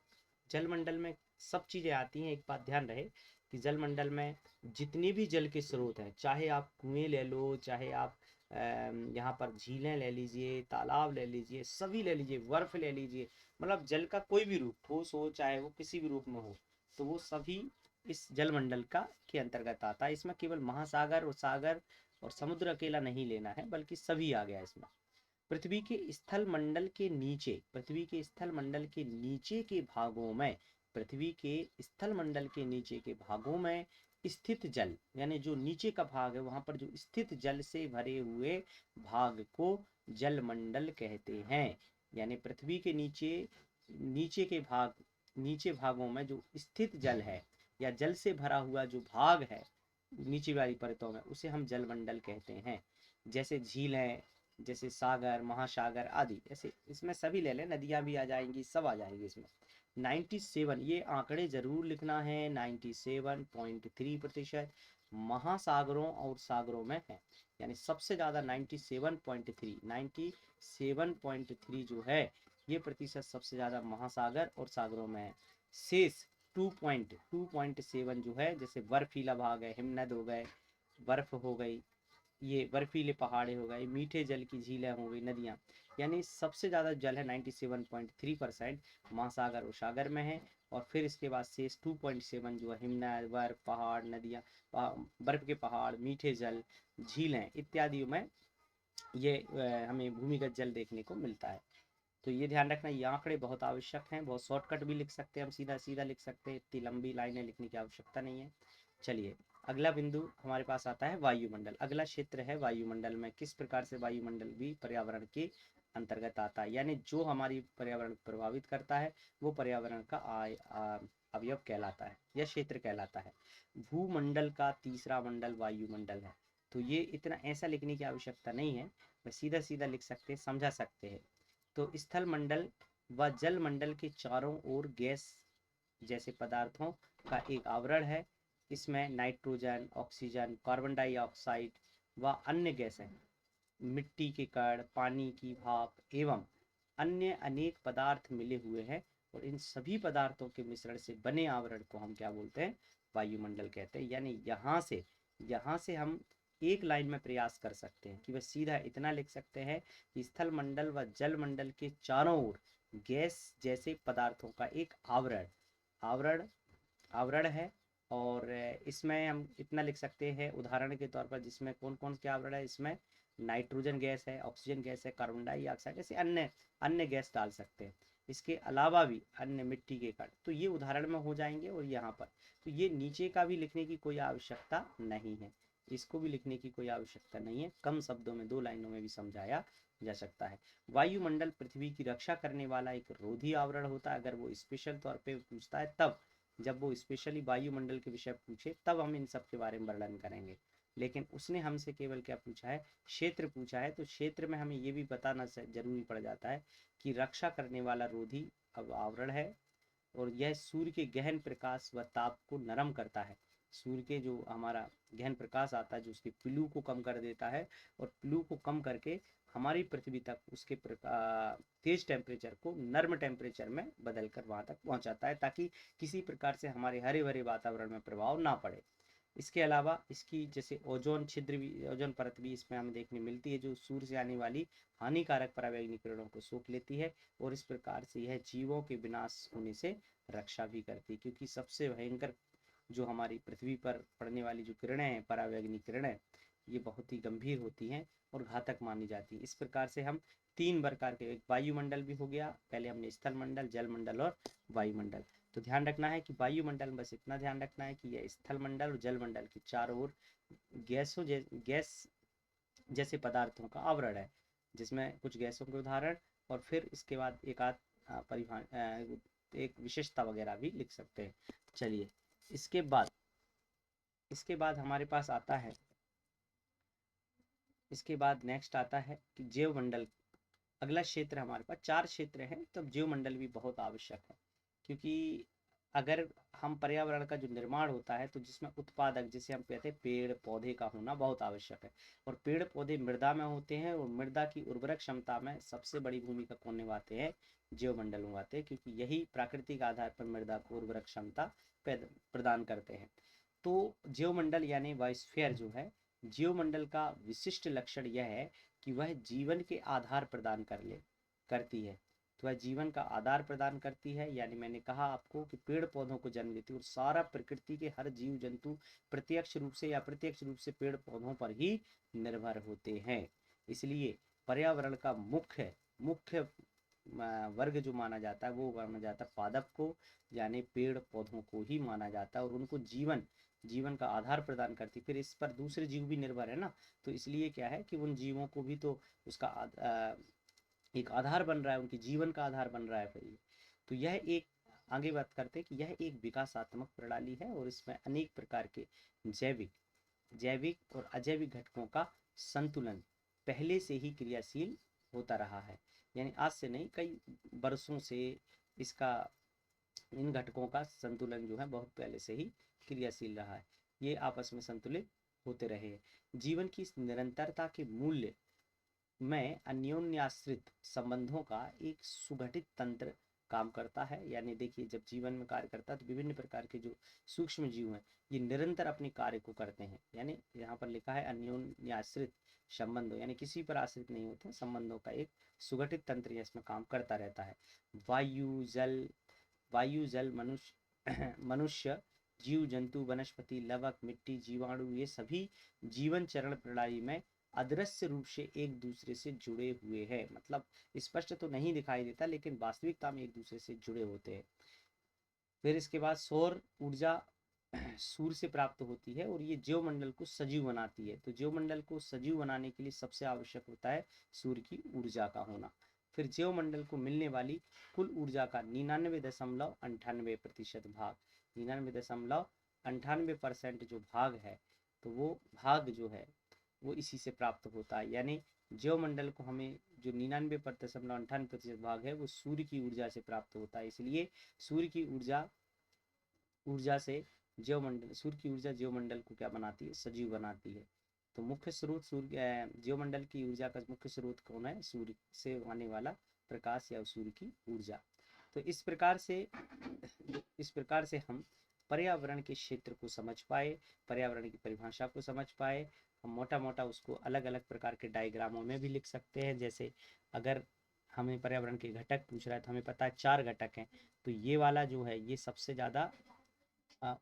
जलमंडल में सब चीज़ें आती हैं। एक बात ध्यान रहे कि जलमंडल में जितने भी जल के स्रोत हैं, चाहे आप कुएं ले लो, चाहे आप यहाँ पर झीलें ले लीजिए, तालाब ले लीजिए, सभी ले लीजिए, बर्फ ले लीजिए, मतलब जल का कोई भी रूप, ठोस हो चाहे वो किसी भी रूप में हो, तो वो सभी इस जलमंडल का के अंतर्गत आता है। इसमें केवल महासागर और सागर और समुद्र अकेला नहीं लेना है, बल्कि सभी आ गया इसमें। पृथ्वी के स्थल मंडल के नीचे, पृथ्वी के स्थल मंडल के नीचे के भागों में, पृथ्वी के स्थल मंडल के नीचे के भागों में स्थित जल, यानी जो नीचे का भाग है वहां पर जो स्थित जल से भरे हुए भाग को जलमंडल कहते हैं। यानी पृथ्वी के नीचे नीचे के भाग, नीचे भागों में जो स्थित जल है या जल से भरा हुआ जो भाग है नीचे वाली परतों में, उसे हम जलमंडल कहते हैं। जैसे झीलें, जैसे सागर, महासागर आदि, ऐसे इसमें सभी ले लें, नदियां भी आ जाएंगी, सब आ जाएंगी इसमें। 97, ये आंकड़े जरूर लिखना है, 97.3% महासागरों और सागरों में है। यानी सबसे ज्यादा 97.3 जो है ये प्रतिशत सबसे ज्यादा महासागर और सागरों में है। शेष 2.7 जो है, जैसे बर्फीला भाग है, हिमनद हो गए, बर्फ हो गई, ये बर्फीले पहाड़े हो गए, मीठे जल की झीलें हो गई, नदियाँ, यानी सबसे ज़्यादा जल है 97.3% महासागर और सागर में है। और फिर इसके बाद शेष 2.7 जो है हिमनद, बर्फ, पहाड़, नदियाँ, बर्फ के पहाड़, मीठे जल, झीलें इत्यादि में ये हमें भूमिगत जल देखने को मिलता है। तो ये ध्यान रखना, ये आंकड़े बहुत आवश्यक हैं। बहुत शॉर्टकट भी लिख सकते हैं हम, सीधा सीधा लिख सकते हैं, इतनी लंबी लाइनें लिखने की आवश्यकता नहीं है। चलिए अगला बिंदु हमारे पास आता है वायुमंडल। अगला क्षेत्र है वायुमंडल में किस प्रकार से वायुमंडल भी पर्यावरण के अंतर्गत आता है, यानी जो हमारी पर्यावरण प्रभावित करता है वो पर्यावरण का अवयव कहलाता है या क्षेत्र कहलाता है। भूमंडल का तीसरा मंडल वायुमंडल है। तो ये इतना ऐसा लिखने की आवश्यकता नहीं है, बस सीधा सीधा लिख सकते हैं, समझा सकते हैं। तो स्थल मंडल व जल मंडल के चारों ओर गैस जैसे पदार्थों का एक आवरण है। इसमें नाइट्रोजन, ऑक्सीजन, कार्बन डाइऑक्साइड व अन्य गैसें, मिट्टी के कण, पानी की भाप एवं अन्य अनेक पदार्थ मिले हुए हैं, और इन सभी पदार्थों के मिश्रण से बने आवरण को हम क्या बोलते हैं, वायुमंडल कहते हैं। यानी यहाँ से हम एक लाइन में प्रयास कर सकते हैं कि बस सीधा इतना लिख सकते हैं कि स्थल मंडल व जल मंडल के चारों ओर गैस जैसे पदार्थों का एक आवरण आवरण आवरण है। और इसमें हम इतना लिख सकते हैं उदाहरण के तौर पर, जिसमें कौन कौन से आवरण है, इसमें नाइट्रोजन गैस है, ऑक्सीजन गैस है, कार्बन डाइऑक्साइड, ऐसे अन्य अन्य गैस डाल सकते हैं। इसके अलावा भी अन्य मिट्टी के कण, तो ये उदाहरण में हो जाएंगे। और यहाँ पर तो ये नीचे का भी लिखने की कोई आवश्यकता नहीं है, इसको भी लिखने की कोई आवश्यकता नहीं है, कम शब्दों में 2 लाइनों में भी समझाया जा सकता है। वायुमंडल पृथ्वी की रक्षा करने वाला एक रोधी आवरण होता है। अगर वो स्पेशल तौर पे पूछता है तब, जब वो स्पेशली वायुमंडल के विषय पूछे तब हम इन सब के बारे में वर्णन करेंगे। लेकिन उसने हमसे केवल क्या पूछा है, क्षेत्र पूछा है। तो क्षेत्र में हमें ये भी बताना जरूरी पड़ जाता है कि रक्षा करने वाला रोधी अब आवरण है, और यह सूर्य के गहन प्रकाश व ताप को नरम करता है। सूर्य के जो हमारा गहन प्रकाश आता है जो उसके पिलू को कम कर देता है, और पिलू को कम करके हमारी पृथ्वी तक उसके तेज टेम्परेचर को नर्म टेम्परेचर में बदल कर वहां तक पहुंचाता है, ताकि किसी प्रकार से हमारे हरे भरे वातावरण में प्रभाव ना पड़े। इसके अलावा इसकी जैसे ओजोन छिद्र भी, ओजोन परत भी इसमें हमें देखने मिलती है, जो सूर्य से आने वाली हानिकारक पराबैंगनी किरणों को सोख लेती है, और इस प्रकार से यह जीवों के विनाश होने से रक्षा भी करती है। क्योंकि सबसे भयंकर जो हमारी पृथ्वी पर पड़ने वाली जो किरणें हैं, पराबैंगनी किरणें, ये बहुत ही गंभीर होती हैं और घातक मानी जाती है। इस प्रकार से हम 3 प्रकार के, एक वायुमंडल भी हो गया, पहले हमने स्थल मंडल, जल मंडल और वायुमंडल। तो ध्यान रखना है कि वायुमंडल में बस इतना ध्यान रखना है कि यह स्थल मंडल और जल मंडल की चारों ओर गैस जैसे पदार्थों का आवरण है, जिसमें कुछ गैसों के उदाहरण, और फिर इसके बाद एक आध एक विशेषता वगैरह भी लिख सकते हैं। चलिए, इसके बाद हमारे पास आता है, इसके बाद नेक्स्ट आता है कि जैव मंडल। अगला क्षेत्र हमारे पास 4 क्षेत्र हैं, तब जैव मंडल भी बहुत आवश्यक है। क्योंकि अगर हम पर्यावरण का जो निर्माण होता है, तो जिसमें उत्पादक, जिसे हम कहते हैं पेड़ पौधे का होना बहुत आवश्यक है। और पेड़ पौधे मृदा में होते हैं, और मृदा की उर्वरक क्षमता में सबसे बड़ी भूमिका कौन निभाते हैं, जैव मंडल निभाते हैं, क्योंकि यही प्राकृतिक आधार पर मृदा को उर्वरक क्षमता प्रदान करते हैं। तो जैव मंडल यानी बायोस्फीयर जो है, जैव मंडल का विशिष्ट लक्षण यह है कि वह जीवन के आधार प्रदान करती है। तो वह जीवन का आधार प्रदान करती है, यानी मैंने कहा आपको कि पेड़ पौधों को जन्म देती है, और सारा प्रकृति के हर जीव जंतु प्रत्यक्ष रूप से या अप्रत्यक्ष रूप से पेड़ पौधों पर ही निर्भर होते हैं। इसलिए पर्यावरण का मुख्य मुख्य वर्ग जो माना जाता है, वो माना जाता है पादप को, यानी पेड़ पौधों को ही माना जाता है, और उनको जीवन का आधार प्रदान करती। फिर इस पर दूसरे जीव भी निर्भर है ना, तो इसलिए क्या है कि उन जीवों को भी तो उसका एक आधार बन रहा है, उनके जीवन का आधार बन रहा है। फिर तो यह एक, आगे बात करते हैं कि यह एक विकासात्मक प्रणाली है, और इसमें अनेक प्रकार के जैविक जैविक और अजैविक घटकों का संतुलन पहले से ही क्रियाशील होता रहा है। यानी आज से नहीं, कई वर्षों से इसका, इन घटकों का संतुलन जो है बहुत पहले से ही क्रियाशील रहा है, ये आपस में संतुलित होते रहे हैं। जीवन की इस निरंतरता के मूल्य में अन्योन्याश्रित संबंधों का एक सुगठित तंत्र काम करता है। यानी देखिए, जब जीवन में कार्य करता है तो विभिन्न प्रकार के जो सूक्ष्म जीव हैं, ये निरंतर अपने कार्य को करते हैं। यानी यहाँ पर लिखा है अन्योन्याश्रित संबंधों, यानी किसी पर आश्रित नहीं होते, संबंधों का एक सुगठित तंत्र इसमें काम करता रहता है। वायु जल मनुष्य मनुष्य, जीव जंतु, वनस्पति, लवक, मिट्टी, जीवाणु, ये सभी जीवन चरण प्रणाली में अदृश्य रूप से एक दूसरे से जुड़े हुए हैं। मतलब स्पष्ट तो नहीं दिखाई देता, लेकिन वास्तविकता में एक दूसरे से जुड़े होते हैं। फिर इसके बाद सौर ऊर्जा सूर्य से प्राप्त होती है, और ये जैव मंडल को सजीव बनाती है। तो जैव मंडल को सजीव बनाने के लिए सबसे आवश्यक होता है सूर्य की ऊर्जा का होना। फिर जैव मंडल को मिलने वाली कुल ऊर्जा का 99.98% भाग, 99.98% जो भाग है, तो वो भाग जो है वो इसी से प्राप्त होता है। यानी जैव मंडल को हमें जो 99.98% भाग है, वो सूर्य की ऊर्जा से प्राप्त होता है। इसलिए सूर्य की ऊर्जा से सूर्य की ऊर्जा जैव मंडल को क्या बनाती है, सजीव बनाती है। तो मुख्य स्रोत सूर्य, जैव मंडल की ऊर्जा का मुख्य स्रोत कौन है, सूर्य से आने वाला प्रकाश या सूर्य की ऊर्जा। तो इस प्रकार से हम पर्यावरण के क्षेत्र को समझ पाए, पर्यावरण की परिभाषा को समझ पाए। हम मोटा मोटा उसको अलग अलग प्रकार के डायग्रामों में भी लिख सकते हैं। जैसे अगर हमें पर्यावरण के घटक पूछ रहा है तो हमें पता है 4 घटक हैं, तो ये वाला जो है ये सबसे ज़्यादा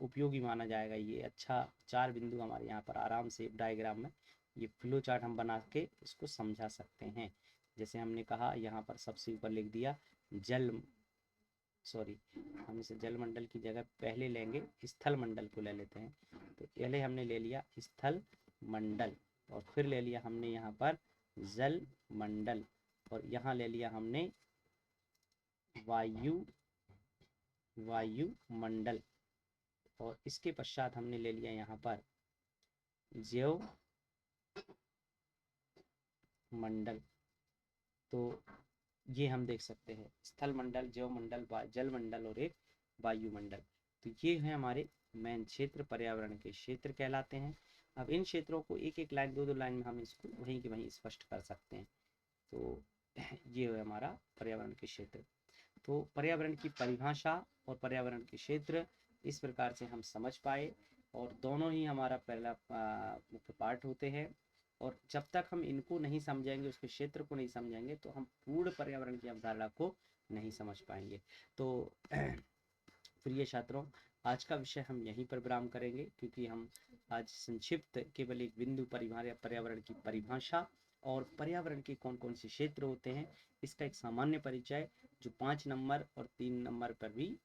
उपयोगी माना जाएगा। ये अच्छा 4 बिंदु हमारे यहाँ पर आराम से डायग्राम में ये फ्लो चार्ट हम बना के इसको समझा सकते हैं। जैसे हमने कहा यहाँ पर सबसे ऊपर लिख दिया हम इसे जलमंडल की जगह पहले लेंगे स्थल मंडल को ले लेते हैं। तो पहले हमने ले लिया स्थल मंडल और फिर ले लिया हमने यहाँ पर जल मंडल और यहाँ ले लिया हमने वायु मंडल और इसके पश्चात हमने ले लिया यहाँ पर जैव मंडल। तो ये हम देख सकते हैं स्थल मंडल, जैव मंडल, जल मंडल और एक वायुमंडल। तो ये है हमारे मेन क्षेत्र, पर्यावरण के क्षेत्र कहलाते हैं। अब इन क्षेत्रों को एक एक लाइन, दो लाइन में हम इसको वहीं के वहीं स्पष्ट कर सकते हैं। तो ये है हमारा पर्यावरण के क्षेत्र। तो पर्यावरण की परिभाषा और पर्यावरण के क्षेत्र इस प्रकार से हम समझ पाए और दोनों ही हमारा पहला मुख्य पार्ट होते हैं। और जब तक हम इनको नहीं समझेंगे, उसके क्षेत्र को नहीं समझेंगे, तो हम पूर्ण पर्यावरण की अवधारणा को नहीं समझ पाएंगे। तो प्रिय छात्रों, आज का विषय हम यहीं पर विराम करेंगे, क्योंकि हम आज संक्षिप्त केवल एक बिंदु पर्यावरण की परिभाषा और पर्यावरण के कौन कौन से क्षेत्र होते हैं इसका एक सामान्य परिचय, जो 5 नंबर और 3 नंबर पर भी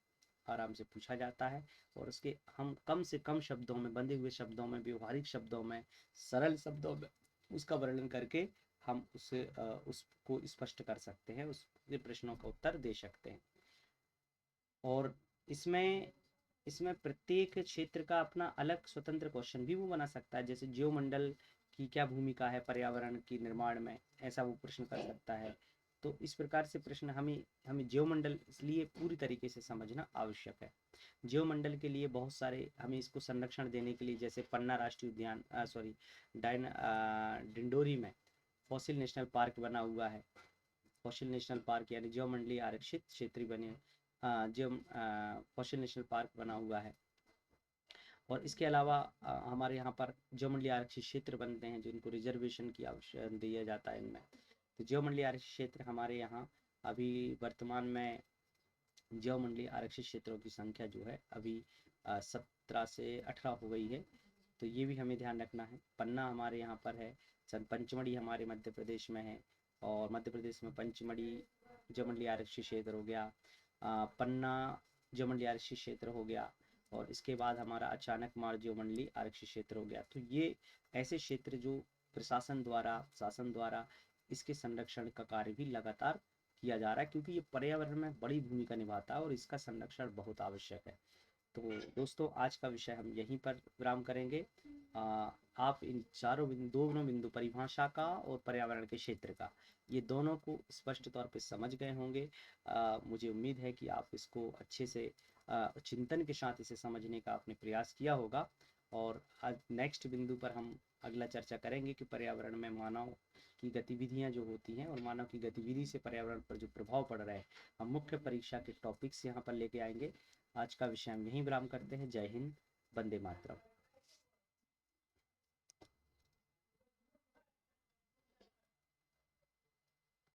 आराम से पूछा जाता है, और उसके हम कम से कम शब्दों में, बंधे हुए शब्दों में, व्यवहारिक शब्दों में, सरल शब्दों में उसका वर्णन करके हम उसको स्पष्ट कर सकते हैं, उसके प्रश्नों का उत्तर दे सकते हैं। और इसमें प्रत्येक क्षेत्र का अपना अलग स्वतंत्र क्वेश्चन भी वो बना सकता है। जैसे ज्योमंडल की क्या भूमिका है पर्यावरण की निर्माण में, ऐसा वो प्रश्न कर सकता है। तो इस प्रकार से प्रश्न हमें ज्योमंडल इसलिए पूरी तरीके से समझना आवश्यक है। ज्योमंडल के लिए बहुत सारे हमें इसको संरक्षण देने के लिए, जैसे पन्ना राष्ट्रीय उद्यान डिंडोरी में फॉसिल नेशनल पार्क बना हुआ है। फॉसिल नेशनल पार्क यानी ज्योमंडलीय आरक्षित क्षेत्र बने, जो फॉसिल नेशनल पार्क बना हुआ है। और इसके अलावा हमारे यहाँ पर ज्योमंडलीय आरक्षित क्षेत्र बनते हैं जिनको रिजर्वेशन की आवश्यक दिया जाता है इनमें। तो ज्योमंडलीय आरक्षित क्षेत्र हमारे यहाँ अभी वर्तमान में ज्योमंडलीय आरक्षित क्षेत्रों की संख्या जो है अभी 17 से 18 हो गई है। तो ये भी हमें ध्यान रखना है। पन्ना हमारे यहाँ पर है, पंचमढ़ी हमारे मध्य प्रदेश में है, और मध्य प्रदेश में पंचमढ़ी ज्योमंडलीय आरक्षित क्षेत्र हो गया, पन्ना ज्योमंडलीय आरक्षित क्षेत्र हो गया, और इसके बाद हमारा अचानक मार ज्योमंडलीय आरक्षित क्षेत्र हो गया। तो ये ऐसे क्षेत्र जो शासन द्वारा इसके संरक्षण का कार्य भी लगातार किया जा रहा है, क्योंकि ये पर्यावरण में बड़ी भूमिका निभाता है और इसका संरक्षण बहुत आवश्यक है। तो दोस्तों, आज का विषय हम यहीं पर विराम करेंगे। आप इन दोनों बिंदु परिभाषा का और पर्यावरण के क्षेत्र का, ये दोनों को स्पष्ट तौर पे समझ गए होंगे। मुझे उम्मीद है कि आप इसको अच्छे से चिंतन के साथ इसे समझने का आपने प्रयास किया होगा। और आज नेक्स्ट बिंदु पर हम अगला चर्चा करेंगे कि पर्यावरण में मानव की गतिविधियां जो होती हैं और मानव की गतिविधि से पर्यावरण पर जो प्रभाव पड़ रहा है, हम मुख्य परीक्षा के टॉपिक्स यहाँ पर लेके आएंगे। आज का विषय हम यहीं विराम करते हैं। जय हिंद, वंदे मातरम।